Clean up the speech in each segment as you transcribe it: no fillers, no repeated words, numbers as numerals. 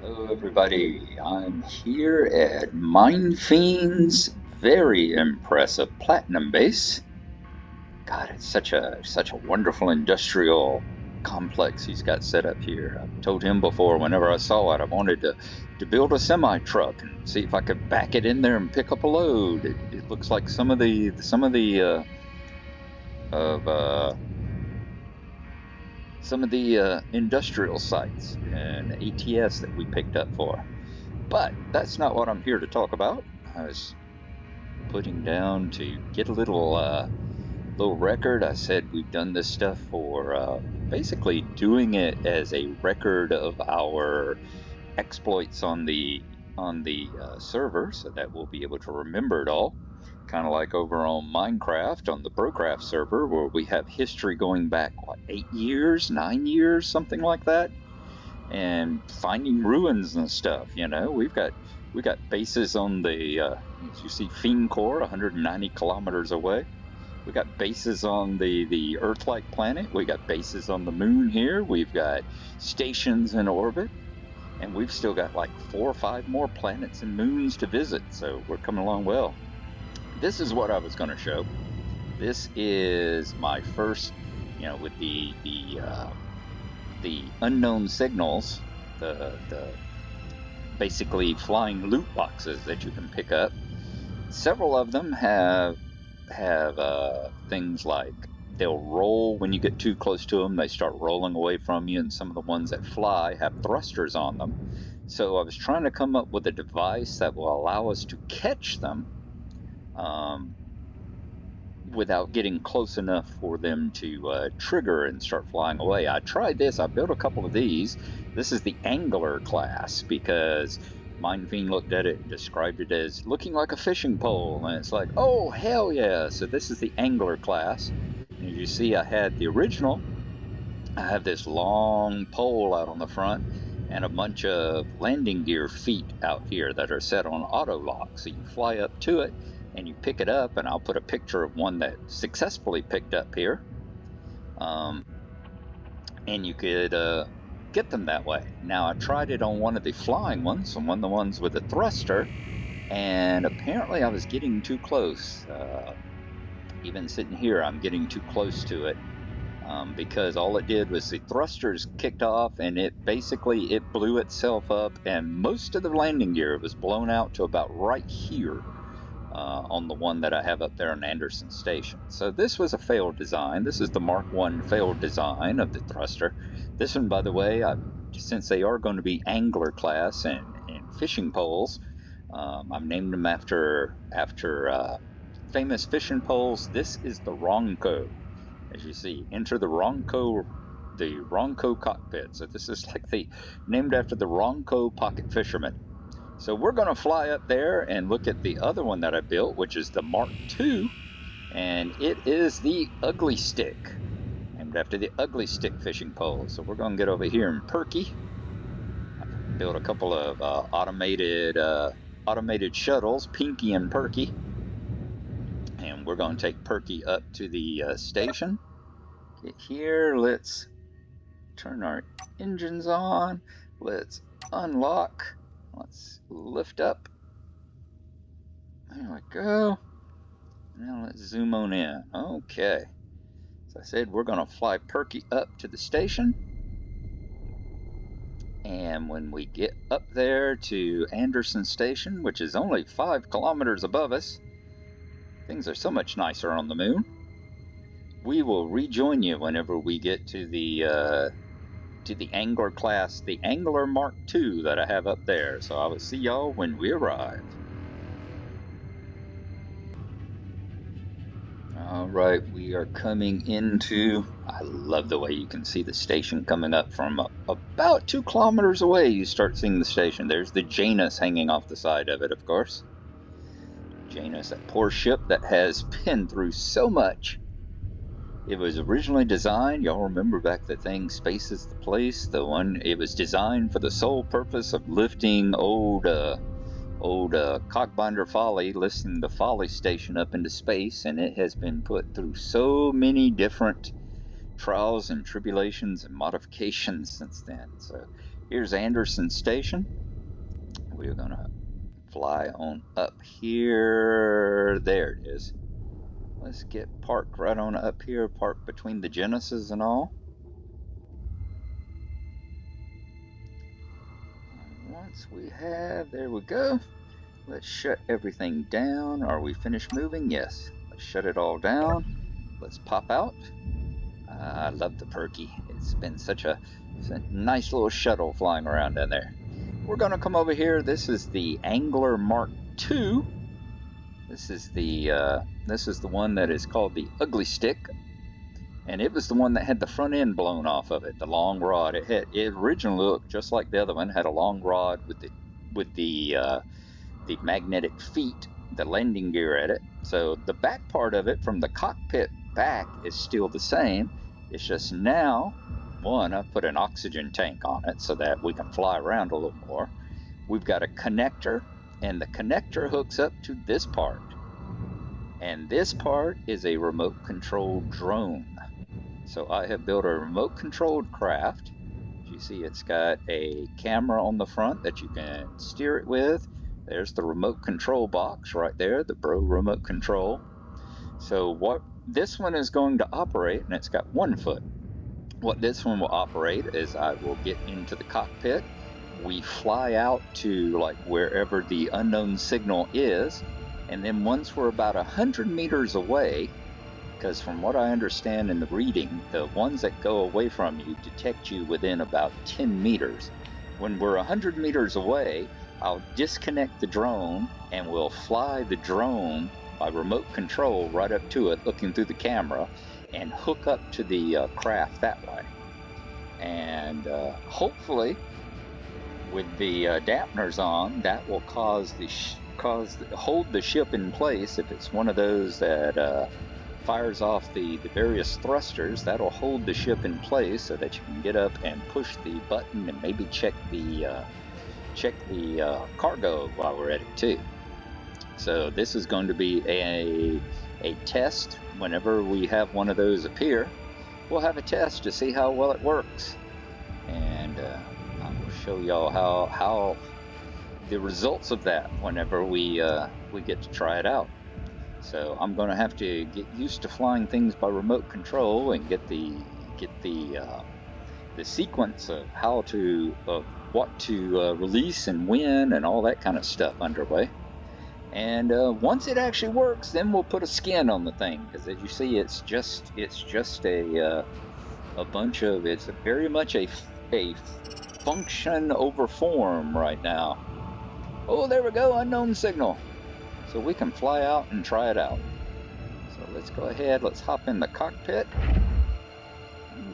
Hello, everybody. I'm here at Mind Fiend's very impressive platinum base. God, it's such a wonderful industrial complex he's got set up here. I've told him before, whenever I saw it, I wanted to build a semi truck and see if I could back it in there and pick up a load. It looks like of some of the industrial sites and ATS that we picked up for. But that's not what I'm here to talk about. I was putting down to get a little record. I said we've done this stuff for basically doing it as a record of our exploits on the server, so that we'll be able to remember it all. Kind of like over on Minecraft on the BroCraft server, where we have history going back 8 years, 9 years, something like that, and finding ruins and stuff. We got bases on the as you see, Fiend Core, 190 kilometers away. We got bases on the Earth-like planet. We got bases on the moon here. We've got stations in orbit, and we've still got like 4 or 5 more planets and moons to visit. So we're coming along well. This is what I was going to show. This is my first, with the unknown signals, the basically flying loot boxes that you can pick up. Several of them have things like they'll roll when you get too close to them. They start rolling away from you, and some of the ones that fly have thrusters on them. So I was trying to come up with a device that will allow us to catch them without getting close enough for them to trigger and start flying away. I tried this. I built a couple of these. This is the Angler class because Mind Fiend looked at it and described it as looking like a fishing pole, and it's like, oh, hell yeah. So this is the Angler class. And as you see, I had the original. I have this long pole out on the front and a bunch of landing gear feet out here that are set on auto lock. So you fly up to it and you pick it up, and I'll put a picture of one that successfully picked up here. And you could get them that way. Now, I tried it on one of the flying ones, on one of the ones with a thruster, and apparently I was getting too close. Even sitting here, I'm getting too close to it. Because all it did was the thrusters kicked off, and it blew itself up, and most of the landing gear was blown out to about right here on the one that I have up there in Anderson Station. So this was a failed design. This is the Mark I failed design of the thruster. This one, by the way, since they are going to be angler class and fishing poles, I've named them after famous fishing poles. This is the Ronco. As you see, enter the Ronco cockpit. So this is like named after the Ronco pocket fisherman. So we're going to fly up there and look at the other one that I built, which is the Mark II, and it is the Ugly Stick, named after the Ugly Stick fishing pole. So we're going to get over here in Perky. I built a couple of automated shuttles, Pinky and Perky, and we're going to take Perky up to the station. Get here, let's turn our engines on, let's unlock, let's lift up, there we go. Now let's zoom on in. Okay, as I said, we're going to fly Perky up to the station, and when we get up there to Anderson Station, which is only 5 kilometers above us, things are so much nicer on the moon. We will rejoin you whenever we get to the Angler class, the Angler Mark II that I have up there. So I will see y'all when we arrive. All right, we are coming into, I love the way you can see the station coming up from about 2 kilometers away. You start seeing the station. There's the Janus hanging off the side of it, of course. Janus, that poor ship that has been through so much. It was originally designed, y'all remember back the thing, Space is the Place, the one, it was designed for the sole purpose of lifting old Cockbinder Folly, lifting the Folly station up into space, and it has been put through so many different trials and tribulations and modifications since then. So Here's Anderson Station. We're gonna fly on up here. There it is. Let's get parked right on up here, parked between the Genesis and all. And once we have, there we go. Let's shut everything down. Are we finished moving? Yes. Let's shut it all down. Let's pop out. I love the Perky. It's been such a nice little shuttle flying around down there. We're going to come over here. This is the Angler Mark II. This is the one that is called the Ugly Stick, and it was the one that had the front end blown off of it, the long rod. It originally looked just like the other one, had a long rod with the magnetic feet, the landing gear at it. So the back part of it from the cockpit back is still the same. It's just now, one, I've put an oxygen tank on it so that we can fly around a little more. We've got a connector, and the connector hooks up to this part. And this part is a remote controlled drone. So I have built a remote controlled craft. As you see, it's got a camera on the front that you can steer it with. There's the remote control box right there, the Bro remote control. So what this one is going to operate, and it's got 1 foot. What this one will operate is I will get into the cockpit. We fly out to like wherever the unknown signal is. And then once we're about 100 meters away, because from what I understand in the reading, the ones that go away from you detect you within about 10 meters. When we're 100 meters away, I'll disconnect the drone and we'll fly the drone by remote control right up to it, looking through the camera, and hook up to the craft that way. And hopefully, with the dampeners on, that will hold the ship in place. If it's one of those that fires off the various thrusters, that'll hold the ship in place so that you can get up and push the button and maybe check the cargo while we're at it too. So this is going to be a test. Whenever we have one of those appear, we'll have a test to see how well it works, and I will show y'all how the results of that whenever we get to try it out. So I'm going to have to get used to flying things by remote control and get the sequence of what to release and when and all that kind of stuff underway. And once it actually works, then we'll put a skin on the thing, because as you see, it's just a bunch of, it's very much a function over form right now. Oh, there we go, unknown signal. So we can fly out and try it out. So let's go ahead, let's hop in the cockpit.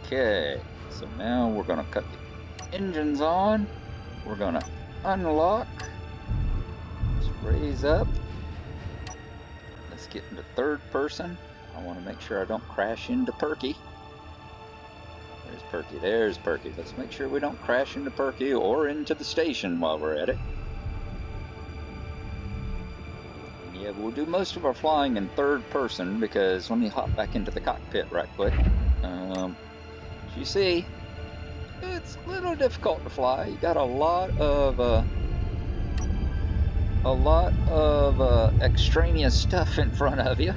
Okay, so now we're gonna cut the engines on. We're gonna unlock. Let's raise up. Let's get into third person. I want to make sure I don't crash into Perky. There's Perky, there's Perky. Let's make sure we don't crash into Perky or into the station while we're at it. Yeah, we'll do most of our flying in third person, because let me hop back into the cockpit right quick. As you see, it's a little difficult to fly. You got a lot of extraneous stuff in front of you.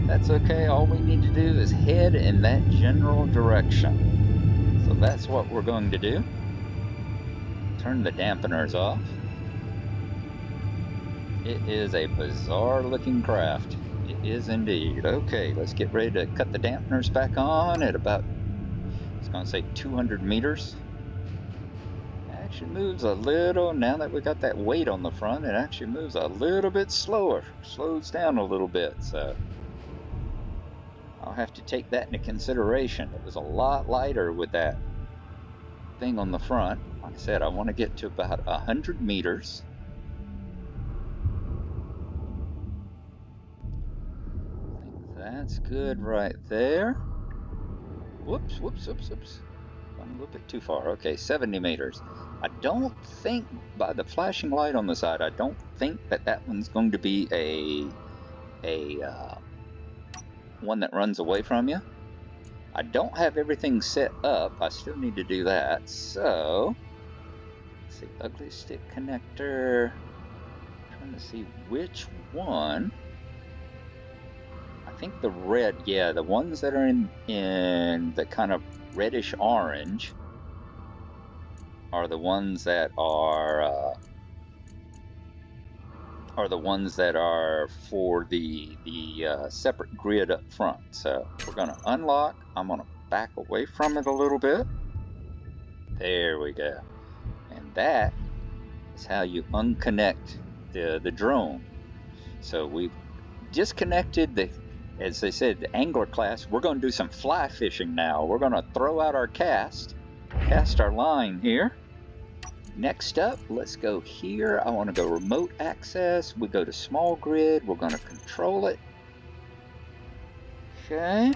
That's okay. All we need to do is head in that general direction. So that's what we're going to do. Turn the dampeners off. It is a bizarre looking craft. It is indeed. Okay, let's get ready to cut the dampeners back on at about, I was going to say 200 meters. It actually moves a little, now that we got that weight on the front, it actually moves a little bit slower. Slows down a little bit, so I'll have to take that into consideration. It was a lot lighter with that thing on the front. Like I said, I want to get to about 100 meters. That's good right there. Whoops. I'm a little bit too far. Okay, 70 meters. I don't think, by the flashing light on the side, I don't think that one's going to be a one that runs away from you. I don't have everything set up. I still need to do that. So, let's see, ugly stick connector. Trying to see which one. I think the red, yeah, the ones that are in the kind of reddish orange are the ones that are the ones that are for the separate grid up front. So we're going to unlock. I'm going to back away from it a little bit. There we go. And that is how you unconnect the drone. So we've disconnected the, as they said, the angler class. We're going to do some fly fishing now. We're going to throw out our cast our line here. Next up, let's go here. I want to go remote access. We go to small grid. We're going to control it. Okay.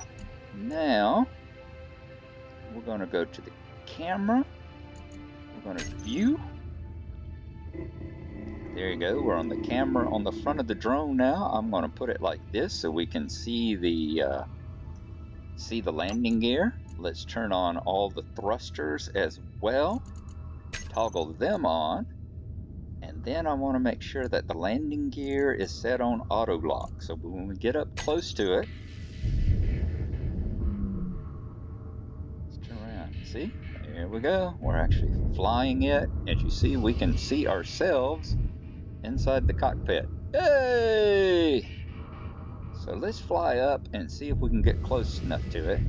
Now, we're going to go to the camera. We're going to view. There you go. We're on the camera on the front of the drone now. I'm going to put it like this so we can see the landing gear. Let's turn on all the thrusters as well. Toggle them on, and then I want to make sure that the landing gear is set on auto lock. So when we get up close to it, let's turn around. See, there we go. We're actually flying it. As you see, we can see ourselves inside the cockpit. Hey! So let's fly up and see if we can get close enough to it.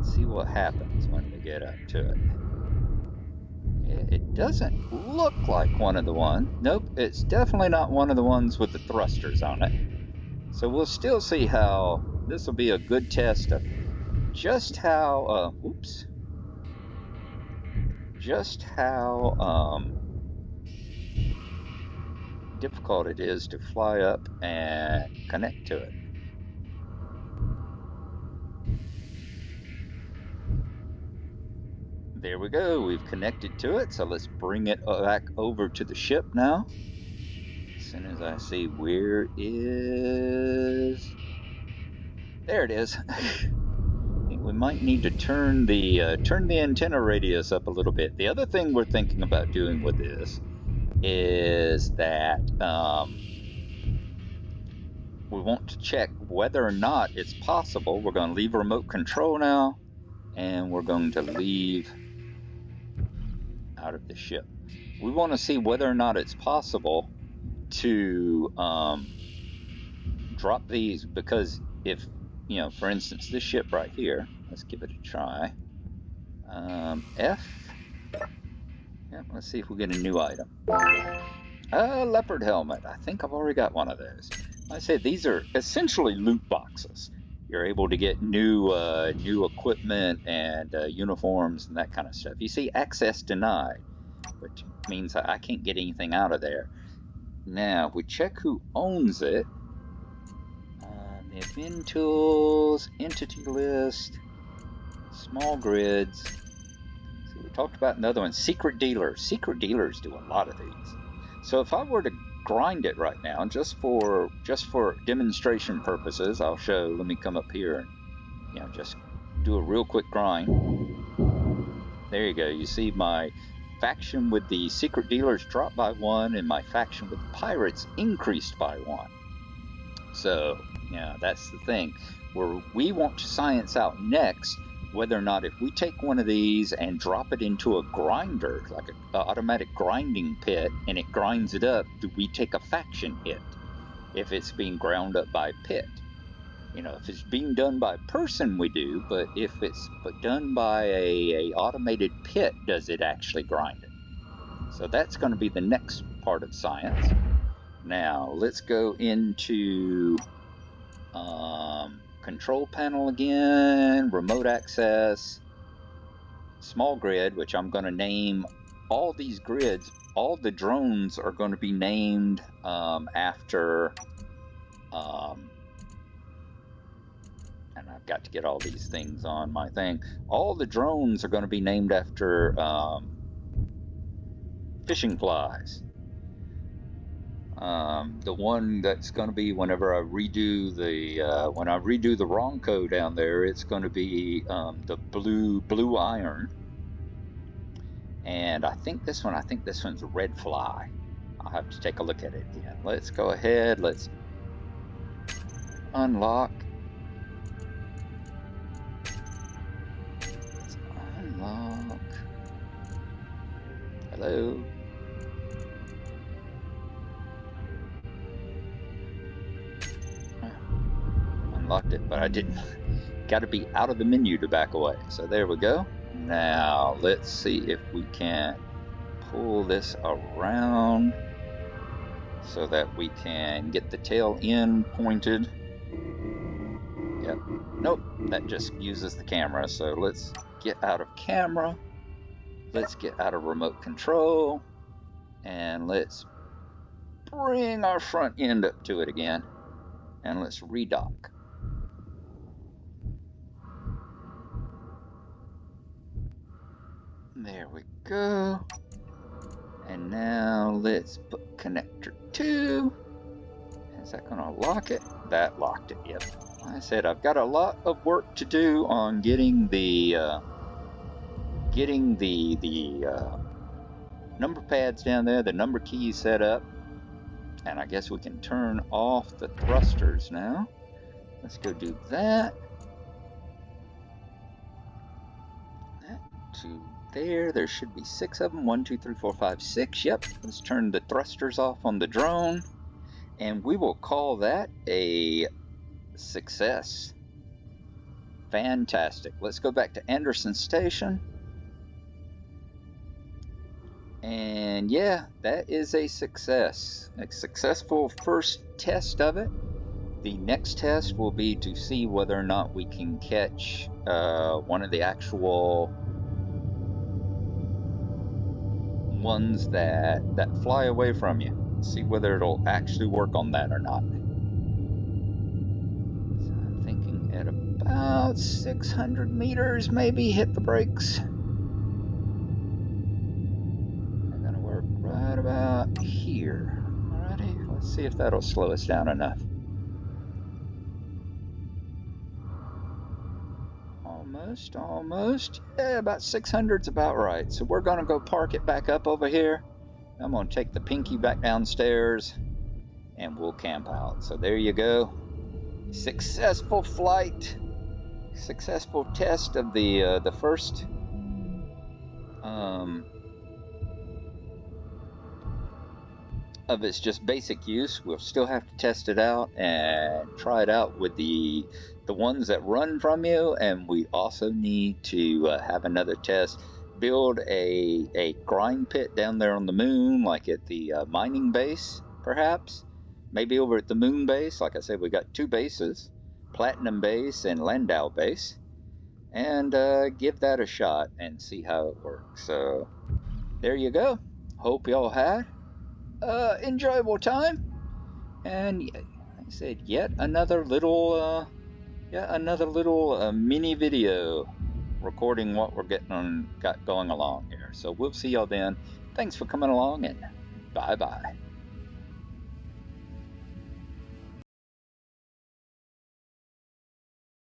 See what happens when we get up to it. It doesn't look like one of the ones. Nope, it's definitely not one of the ones with the thrusters on it. So we'll still see how, this will be a good test of just how, difficult it is to fly up and connect to it. There we go, we've connected to it, so let's bring it back over to the ship now. As soon as I see where is... There it is. I think we might need to turn the antenna radius up a little bit. The other thing we're thinking about doing with this is that we want to check whether or not it's possible. We're going to leave remote control now, and we're going to leave out of the ship. We want to see whether or not it's possible to drop these, because if, you know, for instance, this ship right here, let's give it a try. F. Yeah, let's see if we get a new item. Leopard helmet. I think I've already got one of those. Like I said, these are essentially loot boxes. You're able to get new equipment and uniforms and that kind of stuff. You see access denied, which means I can't get anything out of there. Now, if we check who owns it, the admin tools, entity list, small grids. So we talked about another one, secret dealers. Secret dealers do a lot of these. So if I were to grind it right now, just for demonstration purposes, I'll show. Let me come up here and, you know, just do a real quick grind. There you go. You see my faction with the secret dealers dropped by 1, and my faction with the pirates increased by 1. So, yeah, that's the thing. Where we want to science out next whether or not if we take one of these and drop it into a grinder, like an automatic grinding pit, and it grinds it up, do we take a faction hit if it's being ground up by pit? You know, if it's being done by person, we do, but if it's done by a automated pit, does it actually grind it? So that's going to be the next part of science. Now, let's go into control panel again, remote access, small grid, which I'm going to name all these grids. All the drones are going to be named after, and I've got to get all these things on my thing. All the drones are going to be named after fishing flies. The one that's going to be whenever I redo the Ronco down there, it's going to be the blue iron, and I think this one's a red fly. I'll have to take a look at it again. Let's go ahead. Let's unlock. Let's unlock. Hello. Unlocked it, but I didn't. Got to be out of the menu to back away. So there we go. Now let's see if we can pull this around so that we can get the tail end pointed. Yep. Nope, that just uses the camera. So let's get out of camera. Let's get out of remote control. And let's bring our front end up to it again. And let's redock. There we go. And now let's put connector 2. Is that going to lock it? That locked it, yep. Like I said, I've got a lot of work to do on getting the number pads down there, the number keys set up. And I guess we can turn off the thrusters now. Let's go do that. That to there. There should be 6 of them. 1, 2, 3, 4, 5, 6. Yep. Let's turn the thrusters off on the drone. And we will call that a success. Fantastic. Let's go back to Anderson Station. And yeah, that is a success. A successful first test of it. The next test will be to see whether or not we can catch one of the actual ones that fly away from you. See whether it'll actually work on that or not. So I'm thinking at about 600 meters, maybe hit the brakes. They're gonna work right about here. Alrighty, let's see if that'll slow us down enough. Almost. Yeah, about 600's about right. So we're gonna go park it back up over here. I'm gonna take the Pinky back downstairs and we'll camp out. So there you go. Successful flight. Successful test of the first of its just basic use. We'll still have to test it out and try it out with the ones that run from you, and we also need to have another test. Build a grind pit down there on the moon, like at the mining base, perhaps. Maybe over at the moon base. Like I said, we got 2 bases, Platinum Base and Landau Base, and give that a shot and see how it works. So there you go. Hope y'all had enjoyable time, and like I said, yet another little mini video recording what we're got going along here. So we'll see y'all then. Thanks for coming along, and bye bye.